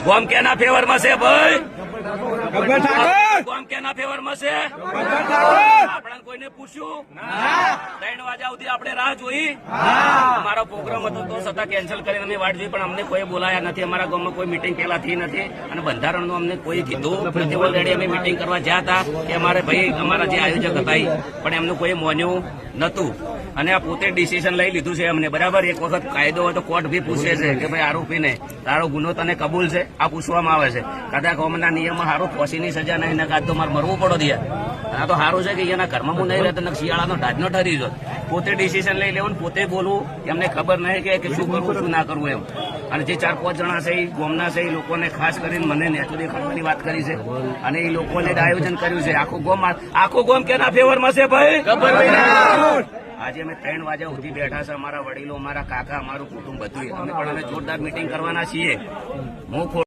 ગોમ કેના ફેવરમાં છે ભાઈ? ગોમ કેના ફેવરમાં છે? આપણે કોઈને પૂછ્યું? 3 વાગ્યા સુધી આપણે રાહ જોઈ. અમારો પ્રોગ્રામ હતો તો છતાં કેન્સલ કરીને અમે વાટ જોઈ, પણ અમને કોઈ બોલાયા નથી. અમારા ગામમાં કોઈ મિટિંગ પેલા થઈ નથી અને બંધારણનું અમને કોઈ કીધું નથી. ઓલરેડી અમે મિટિંગ કરવા ગયા હતા કે અમારે ભાઈ અમારા જે આયોજક હતા પણ એમનું કોઈ માન્યું નતું અને આ પોતે ડિસિઝન લઈ લીધું છે અમને. બરાબર, એક વખત કાયદો હોય તો કોર્ટ બી પૂછે છે કે ભાઈ આરોપીને તારો ગુનો તને કબૂલ છે? આ પૂછવામાં આવે છે. કદાચ કોમના નિયમમાં સારું ફાંસીની સજા નહીં ને કાં તો મારે મરવું પડો દે. આ તો સારું છે કે એના ઘરમાં હું નહીં રહેતો ને શિયાળાનો ઢાજનો ઠરી જો. પોતે ડિસિઝન લઈ લેવું, પોતે બોલવું, એમને ખબર નહીં કે શું કરવું શું ના કરવું એમ. અને જે 4-5 જણા છે એ ગોમના છે એ લોકોને ખાસ કરીને મને નેચો દેખાડવાની વાત કરી છે અને એ લોકોને આયોજન કર્યું છે. આખું ગોમ કેના ફેવરમાં છે ભાઈ? આજે અમે 3 વાગ્યા સુધી બેઠા છે. અમારા વડીલો, અમારા કાકા, અમારું કુટુંબ બધું અમે જોરદાર મિટિંગ કરવાના છીએ. હું